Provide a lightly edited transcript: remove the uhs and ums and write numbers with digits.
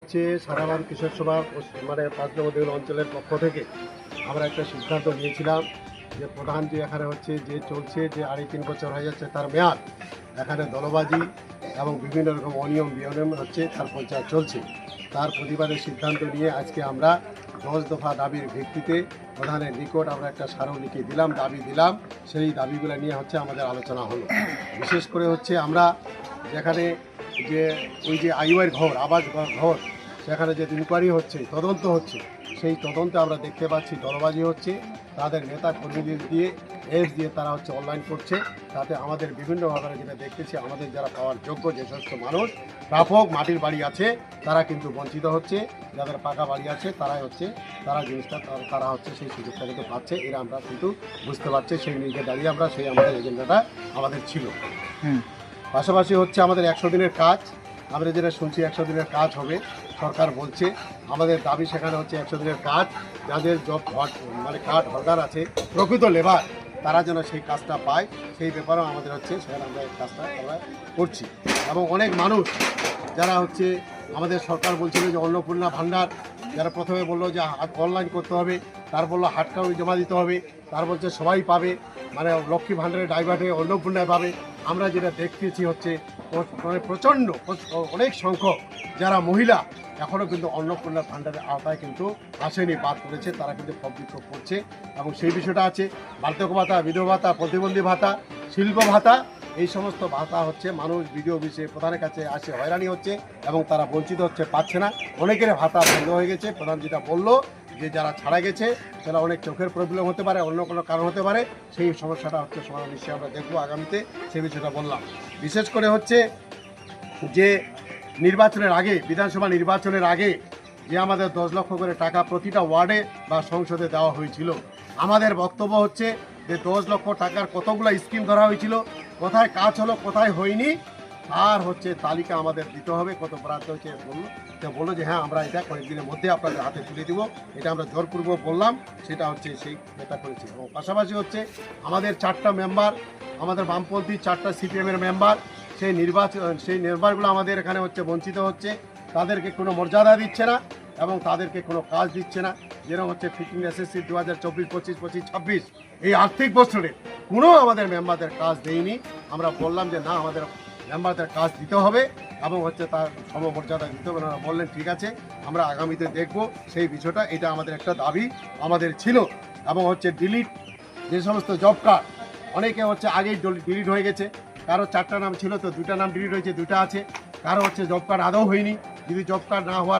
হচ্ছে সারা ভারত কৃষক সভা মানে 5 নম্বর অঞ্চলের পক্ষ থেকে আমরা একটা সিদ্ধান্ত নিয়েছিলাম যে প্রধান যে এখানে হচ্ছে যে চলছে যে 3.5 বছর হয়ে যাচ্ছে তার মেয়াদ, এখানে দলবাজি এবং বিভিন্ন রকম অনিয়ম হচ্ছে তার পঞ্চায়েত চলছে। তার প্রতিবাদের সিদ্ধান্ত নিয়ে আজকে আমরা 10 দফা দাবির ভিত্তিতে প্রধানের নিকট আমরা একটা স্মারকলিপি দিলাম, দাবি দিলাম। সেই দাবিগুলো নিয়ে হচ্ছে আমাদের আলোচনা হলো। বিশেষ করে হচ্ছে আমরা যেখানে যে ওই যে আইওয়ার ঘর আবাস ঘর সেখানে যে ইনকোয়ারি হচ্ছে, তদন্ত হচ্ছে, সেই তদন্তে আমরা দেখতে পাচ্ছি দলবাজি হচ্ছে, তাদের নেতা কর্মীদের দিয়ে দিয়ে তারা হচ্ছে অনলাইন করছে। তাতে আমাদের বিভিন্নভাবে যেটা দেখতেছি আমাদের যারা পাওয়ার যোগ্য যে সমস্ত মানুষ প্রাপক মাটির বাড়ি আছে তারা কিন্তু বঞ্চিত হচ্ছে, যাদের পাকা বাড়ি আছে তারাই হচ্ছে তারা জিনিসটা তারা হচ্ছে সেই সুযোগটা কিন্তু পাচ্ছে। এরা আমরা কিন্তু বুঝতে পারছি, সেই নিয়ে দাঁড়িয়ে আমরা সেই আমাদের এজেন্ডাটা আমাদের ছিল। পাশাপাশি হচ্ছে আমাদের 100 দিনের কাজ, আমরা যেটা শুনছি 100 দিনের কাজ হবে, সরকার বলছে। আমাদের দাবি সেখানে হচ্ছে 100 দিনের কাজ, যাদের জব মানে কার্ড হোল্ডার আছে প্রকৃত লেবার তারা যেন সেই কাজটা পায়, সেই ব্যাপারেও আমাদের হচ্ছে সেখানে আমরা এই কাজটা আমরা করছি। এবং অনেক মানুষ যারা হচ্ছে আমাদের সরকার বলছিল যে অন্নপূর্ণা ভাণ্ডার, যারা প্রথমে বললো যে অনলাইন করতে হবে, তার বললো হার্ড কপি জমা দিতে হবে, তার বলছে সবাই পাবে, মানে লক্ষ্মী ভাণ্ডারে ডাইভার্ট হয়ে অন্নপূর্ণায় পাবে। আমরা যেটা দেখতেছি হচ্ছে প্রচণ্ড অনেক সংখ্যক যারা মহিলা এখনও কিন্তু অন্নপূর্ণা ভাণ্ডারের আওতায় কিন্তু আসেনি, বাদ করেছে, তারা কিন্তু বিক্ষোভ করছে। এবং সেই বিষয়টা আছে বার্ধক্য ভাতা, বিধবা ভাতা, প্রতিবন্ধী ভাতা, শিল্প ভাতা, এই সমস্ত ভাতা হচ্ছে মানুষ বিডিও অফিসে প্রধানের কাছে আসে হয়রানি হচ্ছে এবং তারা বঞ্চিত হচ্ছে, পাচ্ছে না। অনেকের ভাতা বন্ধ হয়ে গেছে। প্রধান যেটা বললো যে যারা ছাড়া গেছে তারা অনেক চোখের প্রবলেম হতে পারে, অন্য কোনো কারণ হতে পারে, সেই সমস্যাটা হচ্ছে সমাধান নিশ্চয়ই আমরা দেখবো আগামীতে, সেই বিষয়টা বললাম। বিশেষ করে হচ্ছে যে নির্বাচনের আগে, বিধানসভা নির্বাচনের আগে যে আমাদের 10 লক্ষ করে টাকা প্রতিটা ওয়ার্ডে বা সংসদে দেওয়া হয়েছিল, আমাদের বক্তব্য হচ্ছে যে 10 লক্ষ টাকার কতগুলো স্কিম ধরা হয়েছিল, কোথায় কাজ হলো কোথায় হয়নি, আর হচ্ছে তালিকা আমাদের দিতে হবে, কত বরাদ্দ হচ্ছে বললো যে হ্যাঁ আমরা এটা কয়েকদিনের মধ্যে আপনাদের হাতে তুলে দিব। এটা আমরা জোরপূর্বক বললাম, সেটা হচ্ছে সেই নেতা করেছে। এবং পাশাপাশি হচ্ছে আমাদের 4টা মেম্বার, আমাদের বামপন্থী 4টা সিপিএমের মেম্বার, সেই মেম্বারগুলো আমাদের এখানে হচ্ছে বঞ্চিত হচ্ছে, তাদেরকে কোনো মর্যাদা দিচ্ছে না এবং তাদেরকে কোনো কাজ দিচ্ছে না। যেরকম হচ্ছে ফিটিং এসএসসি 2024, 25, 26 এই আর্থিক বছরে কোনো আমাদের মেম্বারদের কাজ দেয়নি। আমরা বললাম যে না, আমাদের মেম্বারদের কাজ দিতে হবে এবং হচ্ছে তার সমমর্যাদা দিতে হবে। ওনারা বললেন ঠিক আছে, আমরা আগামীতে দেখব সেই বিষয়টা। এটা আমাদের একটা দাবি আমাদের ছিল। এবং হচ্ছে ডিলিট যে সমস্ত জব কার্ড, অনেকে হচ্ছে আগেই ডিলিট হয়ে গেছে, কারো 4টা নাম ছিল তো 2টা নাম ডিলিট হয়েছে, 2টা আছে, কারো হচ্ছে জব কার্ড আদৌ হয়নি। যদি জব কার্ড না হওয়ার